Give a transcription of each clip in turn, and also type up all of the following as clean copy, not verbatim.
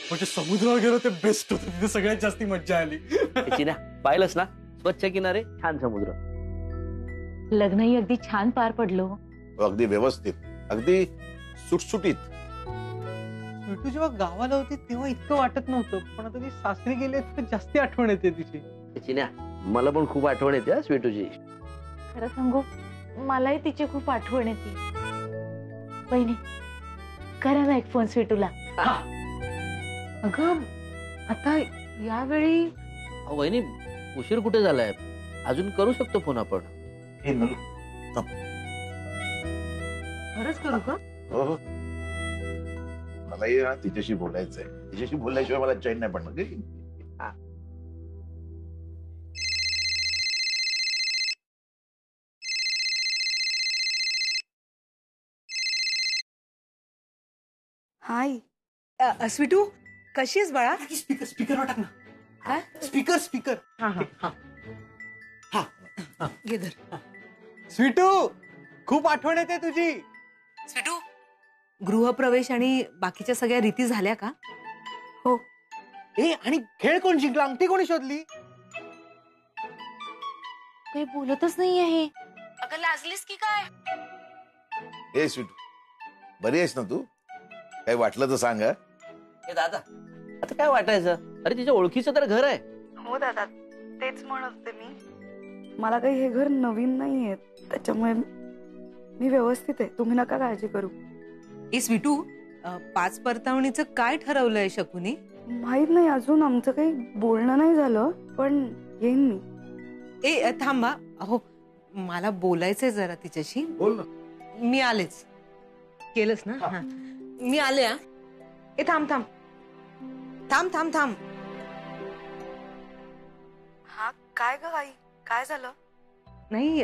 म्हणजे समुद्रावर गेलो ते बेस्ट होतं, तिथे सगळ्यात जास्ती मज्जा आली. चिन्या पाहिलंस ना, स्वच्छ किनारे, छान समुद्र. लग्नही अगदी छान पार पडलो. अगदी व्यवस्थित, अगदी सुटसुटीत. स्वीटू जेव्हा गावाला होती तेव्हा इतकं वाटत नव्हतं, पण आता ती सासरी गेली तर जास्ती आठवण येते तिची. चिन्या मला पण खूप आठवण येते हा स्वीटूची. खरं सांगू, मलाही तिची खूप आठवण येते. बहिणी, करा ना एक फोन स्वीटूला. अगं आता यावेळी वहिनी उशीर कुठे झालाय, अजून करू शकतो फोन आपण. खरंच करू का? हो, मलाही तिच्याशी बोलायचंय. तिच्याशी बोलल्याशिवाय मला चैन नाही पडणार. हाय स्वीटू, कशी आहेस बाळा? स्पीकर स्पीकर टाक ना. काय? Speaker speaker. हा हा हा घे धर. स्वीटू, खूप आठवण येते तुझी. स्वीटू, गृहप्रवेश आणि बाकीच्या सगळ्या रीती झाल्या का? हो. ए, आणि खेळ कोण जिंकला, अंगठी कोणी शोधली? काही बोलतच नाही आहे. अगं लाजलीस की काय? हे स्वीटू, बरी आहेस ना तू? काही वाटलं तर सांग. ए दादा, आता काय वाटायचं, अरे तिच्या ओळखीचं तर घर आहे. हो दादा, तेच म्हणत होते मी. मला काही हे घर नवीन नाहीये, त्याच्यामुळे मी व्यवस्थित आहे. तुम्ही नका काळजी करू. ए स्वीटू, पाच परतावणीचं काय ठरवलंय शकुनी? माहित नाही अजून, आमचं काही बोलणं नाही झालं, पण येईन मी. ए थांबा, अहो मला बोलायचंय जरा तिच्याशी. बोल ना. मी आलेच. केलंस ना? हा. मी आले. ए थांब थांब थांब थांब थांब. हा काय ग आई, काय झालं? नाही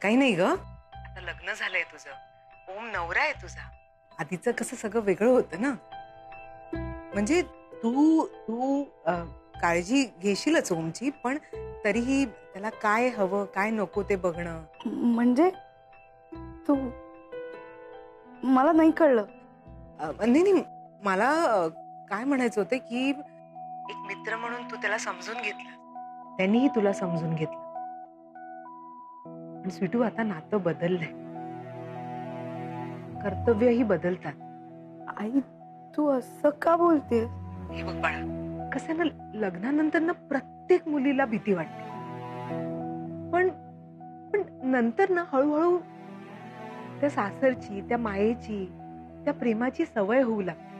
काही नाही ग. आता लग्न झालंय तुझं, ओम नवरा आहे तुझा. आधीचं कसं सगळं वेगळं होतं ना. म्हणजे तू तू काळजी घेशीलच ओमची, पण तरीही त्याला काय हवं काय नको ते बघणं. म्हणजे तू, मला नाही कळलं. नाही, मला काय म्हणायचं होतं की एक मित्र म्हणून तू त्याला समजून घेतलं, त्यांनीही तुला समजून घेतलं. पण स्वीटू, आता नातं बदललंय, कर्तव्यही बदलतात. आई, तू असं का बोलते? हे बघ बाळा, कसं ना, लग्नानंतर ना प्रत्येक मुलीला भीती वाटते, पण पण नंतर ना हळूहळू त्या सासरची, त्या मायेची, त्या प्रेमाची सवय होऊ लागते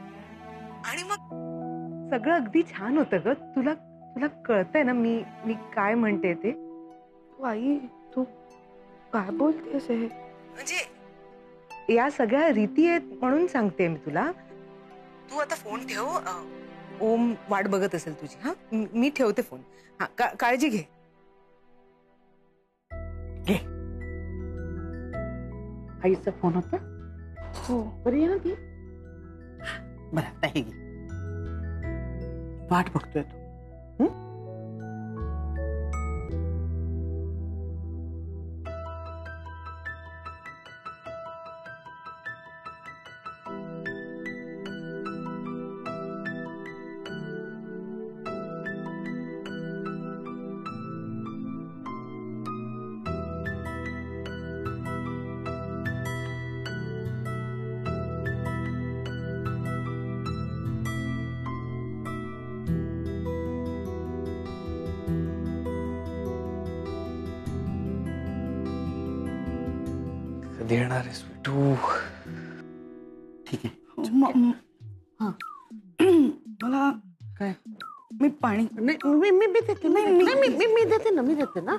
आणि मग सगळं अगदी छान होतं ग. तुला तुला कळतंय ना मी काय म्हणते ते? आई, तू काय बोलतेस हे? म्हणजे या सगळ्या रीती आहेत म्हणून सांगते मी तुला. तू आता फोन ठेव, ओम वाट बघत असेल तुझी. हा, मी ठेवते फोन. हा, काळजी घे. घे. आईचा फोन होता. हो. बरी आहे ना ती? बरं, आता हे घे. वाट बघतोय तू. कधी येणार आहेस तू? ठीक आहे. मला काय? मी पाणी नाही, मी देते. मी देते ना, मी देते ना.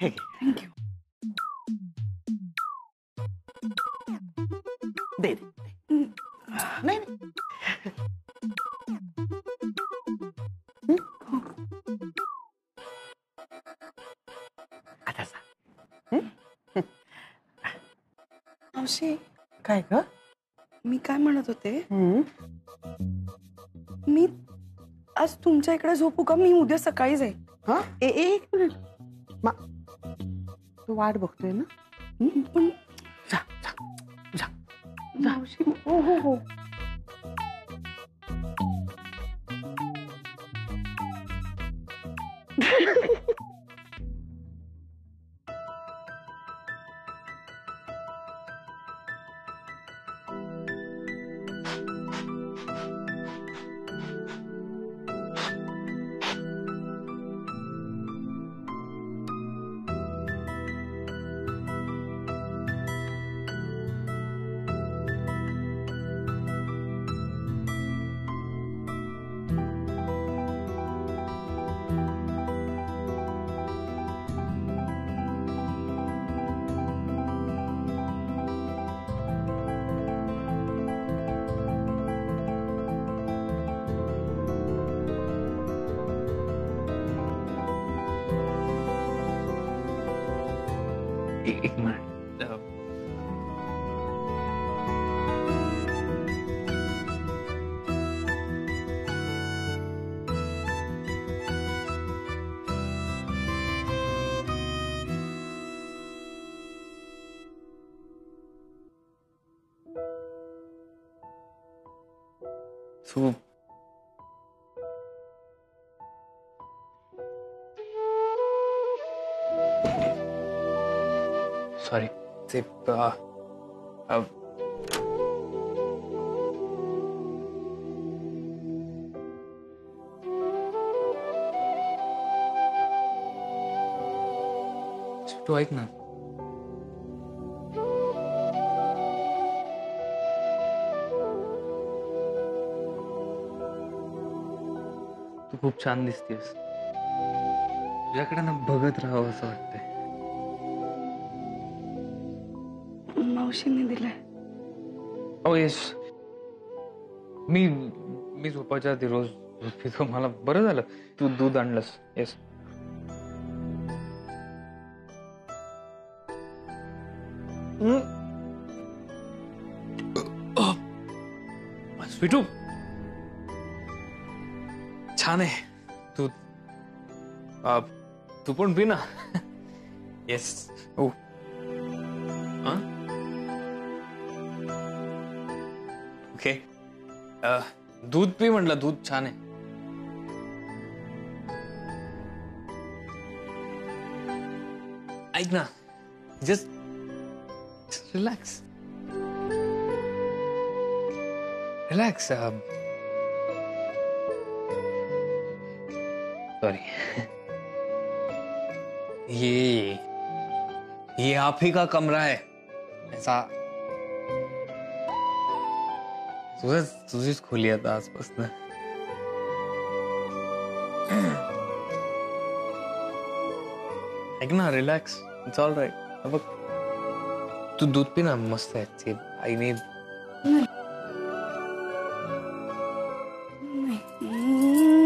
हे घे. थँक्यू. दे दे. नाही आता सांग. मावशी, काय ग? मी काय म्हणत होते, मी आज तुमच्या इकडे झोपू का? मी उद्या सकाळी जाईल. हा, एक मिनिट. तो वाट बघतोय ना. पण जा जा जा. मावशी हो हो हो एक मिनिट. तू सॉरी ते तू ऐक ना. तू खूप छान दिसतेस. तुझ्याकडे ना बघत राहावं असं वाटतंय. मावशीने दिलाय. ओ येस. मी झोपायच्या आधी रोज दूध पितो. मला बरं झालं तू दूध आणलंस. येस. स्वीटू छान आहे दूध. तू पण पी ना. येस. ओ ओके. दूध पी म्हटलं. दूध छान आहे. ऐक ना. Just relax. रिलॅक्स. सॉरी. ये आप ही का कमरा है. ऐसा तुझीच खोली आता आजपासून. ऐक ना. रिलॅक्स. It's all right. बघ तू दूध पी ना. मस्त आहे ते. आईने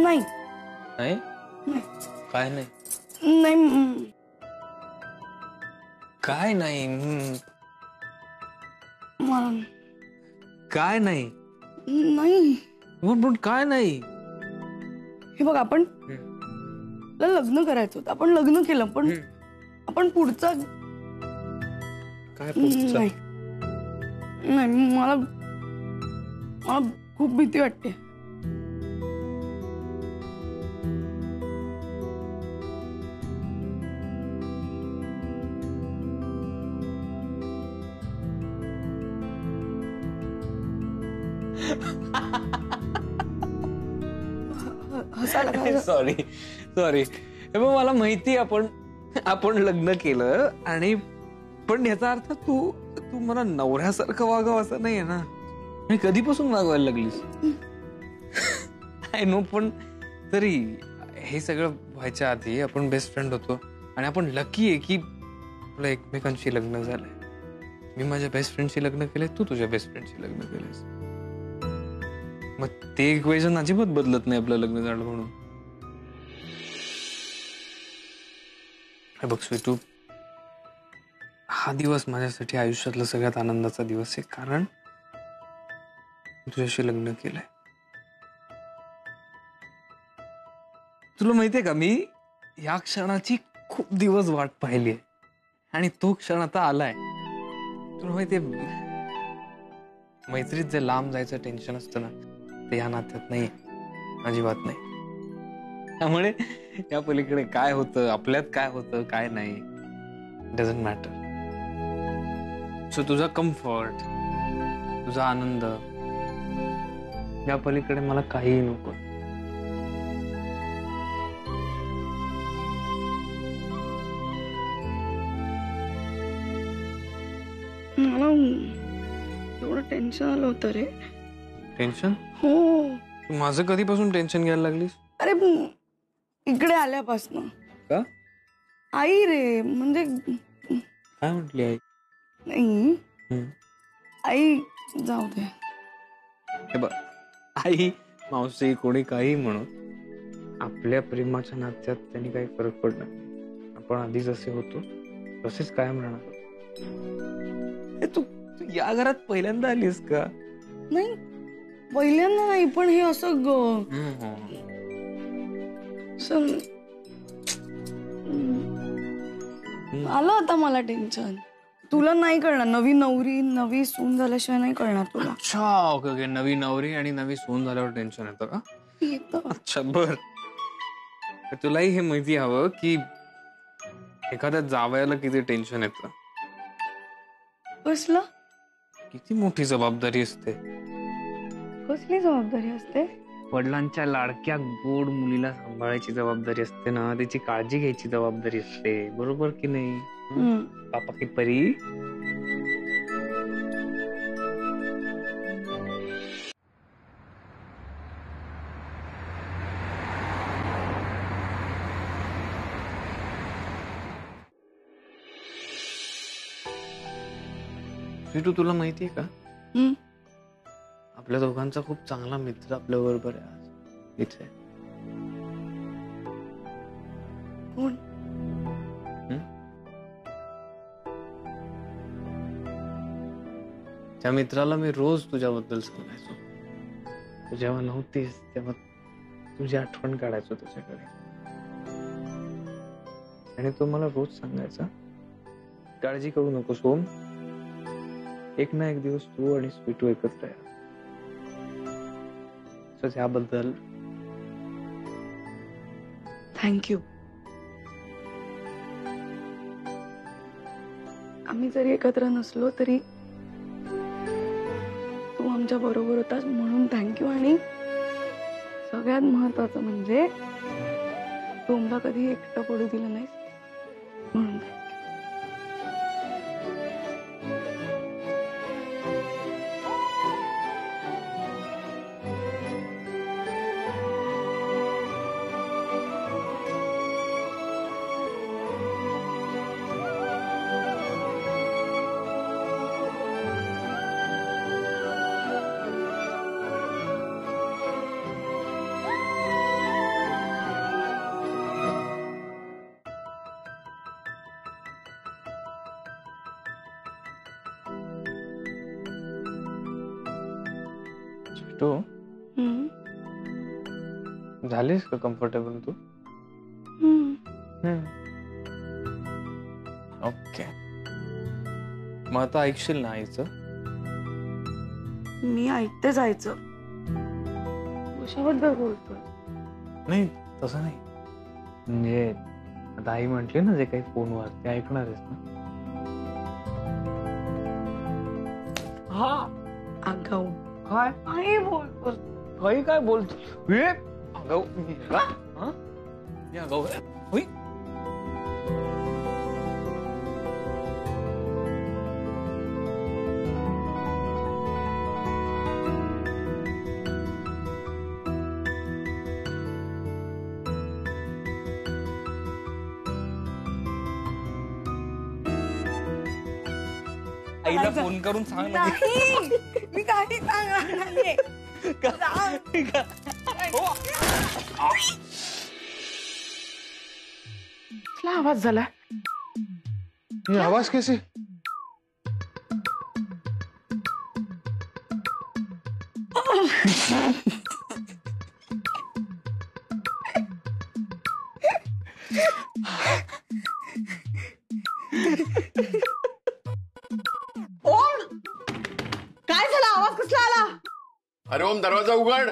नाही नाही. काय नाही. नाही काय नाही. मला काय नाही. नाही. पण काय नाही. हे बघ आपण लग्न करायचं होतं. आपण लग्न केलं पण आपण पुढचा काय पुढचं? नाही नाही मला खूप भीती वाटते. Sorry sorry. हे बघ मला माहिती आपण लग्न केलं आणि पण याचा अर्थ तू मला नवऱ्यासारखं वागावं असं नाहीये ना. मी कधीपासून वागवायला लागलीस. I know. पण तरी हे सगळं व्हायच्या आधी आपण बेस्ट फ्रेंड होतो आणि आपण लकी आहे की आपलं एकमेकांशी लग्न झालंय. मी माझ्या बेस्ट फ्रेंडशी लग्न केलंय. तू तुझ्या बेस्ट फ्रेंडशी लग्न केलंयस. मग ते इक्वेशन अजिबात बदलत नाही आपलं लग्न झालं म्हणून. हे बघ स्वीटू. हा दिवस माझ्यासाठी आयुष्यातला सगळ्यात आनंदाचा दिवस आहे कारण तुझ्याशी लग्न केलंय. तुला माहितीये का मी या क्षणाची खूप दिवस वाट पाहिली आहे आणि तो क्षण आता आलाय. तुला माहितीये, मैत्रीत जे लांब जायचं टेन्शन असतं ना, ते या नात्यात नाही, अजिबात नाही. त्यामुळे या पलीकडे काय होतं, आपल्यात काय होतं, काय नाही, डझंट मॅटर. सो तुझा कम्फर्ट, तुझा आनंद, या पलीकडे मला काहीही नको. मला एवढं टेन्शन आलं होतं रे. टेन्शन? हो. तू माझं कधीपासून टेन्शन घ्यायला लागलीस? अरे इकडे आल्यापासून. का? आई रे, म्हणजे काय म्हटली आई? नाही आई, जाऊ दे. हे बघ, आई, मावशी, कोणी काही म्हणून आपल्या प्रेमाच्या नात्यात त्यांनी काही फरक पडणार नाही. आपण आधी जसे होतो तसेच कायम राहणार. तू या घरात पहिल्यांदा आलीस का? नाही, पहिल्यांदा नाही, पण हे असं आलं आता मला टेन्शन. तुला नाही कळणार, नवी नवरी नवी सून झाल्याशिवाय नाही कळणार तुला. अच्छा, ओके ओके. नवी नवरी आणि नवी सून झाल्यावर टेन्शन येतं का? येतं. अच्छा, बर. तुलाही हे माहिती हवं की एखाद्या जावयाला किती टेन्शन येतं. कसलं? किती मोठी जबाबदारी असते. कसली जबाबदारी असते? वडिलांच्या लाडक्या गोड मुलीला सांभाळायची जबाबदारी असते ना, त्याची काळजी घ्यायची जबाबदारी असते. बरोबर की नाही? पापा की परी. तुला माहितीये का, आपल्या दोघांचा खूप चांगला मित्र आपल्या बरोबर आहे आज इथे. कोण? त्या मित्राला मी रोज तुझ्याबद्दल सांगायचो. तू जेव्हा नव्हतीस तेव्हा तुझी आठवण काढायचो त्याच्याकडे, आणि तो मला रोज सांगायचा, काळजी करू नको सोम, एक ना एक दिवस तू आणि स्वीटू एकत्र आहे. त्याबद्दल थँक्यू. आम्ही जरी एकत्र नसलो तरी तू आमच्या बरोबर होतास म्हणून थँक्यू. आणि सगळ्यात महत्वाचं म्हणजे तू मला कधी एकटं पडू दिलं नाहीस म्हणून थँक्यू. तू झालीस का कम्फर्टेबल तू? ओके. मग आता ऐकशील ना आईचं? मी ऐकते जायचं. कशाबद्दल बोलतोय? नाही, तसं नाही. म्हणजे आता आई म्हटली ना जे काही फोनवर ते ऐकणार आहेस ना? हा, आगाऊ. काय आई बोलतो. काही काय बोलतो? आगाऊ का? हा? मी आगाऊ आहे? होय? आईला फोन करून सांग ना. मी काही सांगणार नाहीये. कुठला आवाज झाला? ये आवाज कैसे? ओम, काय झालं? आवाज कसला आला? अरे ओम, दरवाजा उघड.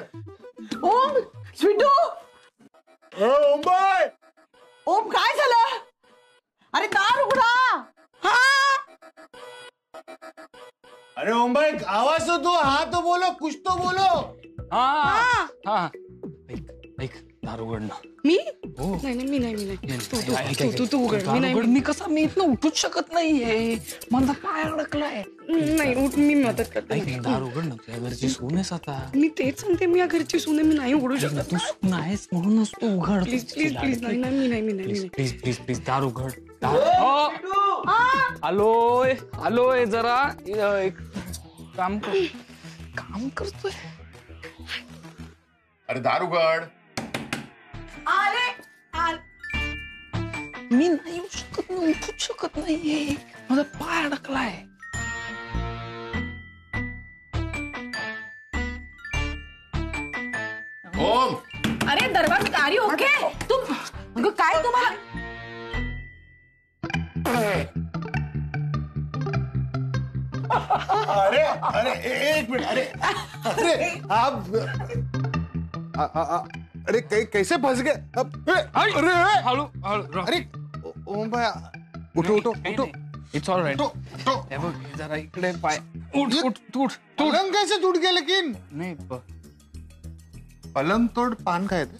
ओम, स्वीटू, ओम बाय. ओम काय झालं? अरे दार उघडा. हा, अरे ओम भाई, आवाज तो दो, हाँ तो बोलो, कुछ तो बोलो. हा हा ऐक ऐक दार उघड ना. मी हो नाही नाही, मी नाही, मी नाही. तू तू ऐक, तू ऐक, तू तू उघड, मी दार नाही. उघड. मी कसा मी इथनं उठूच शकत नाहीये. माझा पाय अडकलाय. नाही उठ, मी मदत करते. ऐक दार उघड ना. तुझ्या घरची सून आहेस आता. मी तेच सांगते, मी या घरची सून आहे, मी नाही उघडू ऐक ना, शकत. तू सून आहेस म्हणूनच तू उघड. प्लीज प्लीज प्लीज, नाही नाही, मी नाही, मी नाही, मी प्लीज नाही. प्लीज प्लीज प्लीज दार उघड. आलोय आलोय जरा एक काम करतोय. अरे दार उघड. आले. मी नाही येऊ शकत नाही, उठूच शकत नाहीये. माझा पाय अडकलाय. ओम, अरे दरवाजा, अरे ओके. तुम अगं काय तुम्हाला? अरे अरे एक मिनट. अरे अरे आप अरे कैसे फंस गए? अरे हळू हळू. अरे ओम भाई, उठो उठो उठो. It's all right. उठो. हे बघ जरा इकडे पाय. उठ उठ उठ उठ. पलंग कैसे टूट गया? लेकिन नाही पलंग तोड पान काय ते?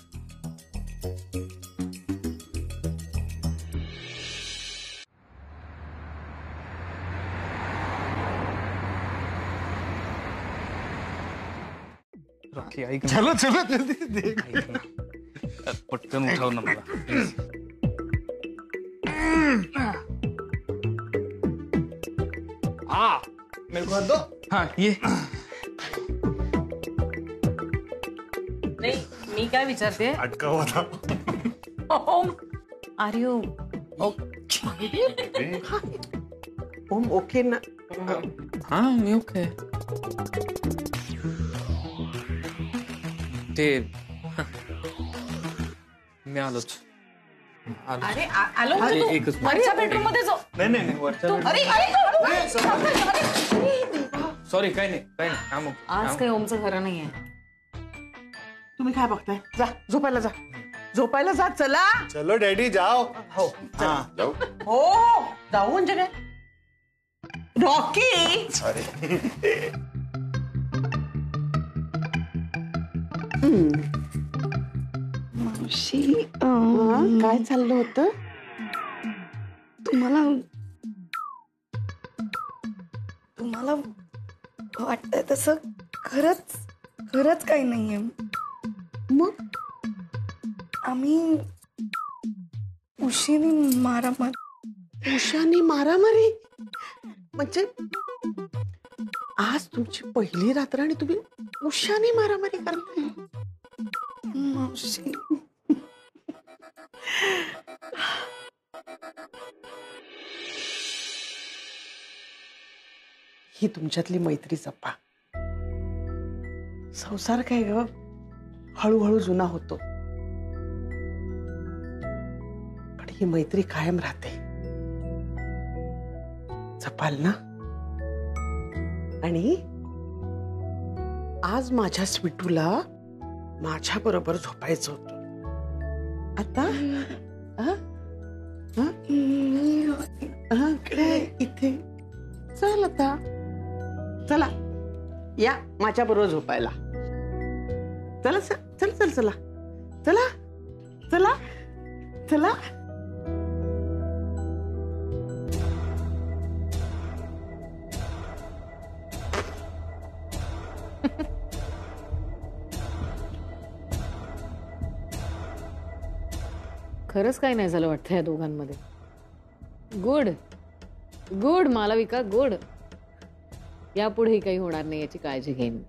रॉकी ऐक ना. चलो चलो जल्दी देख. ऐक ना. पटकन उठव ना मला प्लीज. हा मेरे को दो. हा ये. नाही, मी काय विचारते? अटका हुआ था. ओम, आर यू ओम ओके ना? हा मी ओके. ते मी आलोच. अरे आलो म्हणजे तू एकच मिनिट. वरच्या बेडरूम मध्ये जाऊ. नाही नाही नाही वरच्या अरे सॉरी काही नाही काही नाही. हा मग आज काही ओमचं खरं नाहीये. तुम्ही काय बघताय? जा झोपायला जा. झोपायला जा. चला. चलो डॅडी जाओ. हो हाँ. जाऊ. हो जाऊ म्हणजे काय? रॉकी, मावशी, काय चाललं होतं? तुम्हाला वाटतंय तसं खरंच खरंच काही नाहीये. मग आम्ही उशीने उषानी मारामारी म्हणजे आज तुमची पहिली रात्र आणि तुम्ही उषानी मारामारी करताय? मावशी, ही तुमच्यातली मैत्री जपा. संसार काय ग, हळूहळू जुना होतो, पण ही मैत्री कायम राहते. जपाल ना? आणि आज माझ्या स्वीटूला माझ्या बरोबर झोपायचं होतं. आता काय इथे चल, आता चला या माझ्या बरोबर झोपायला. चला चल चल चला चला चला चला. खरंच काही नाही झालं वाटतं या दोघांमध्ये. Good good Malavika, good. यापुढेही काही होणार नाही याची काळजी घेईन.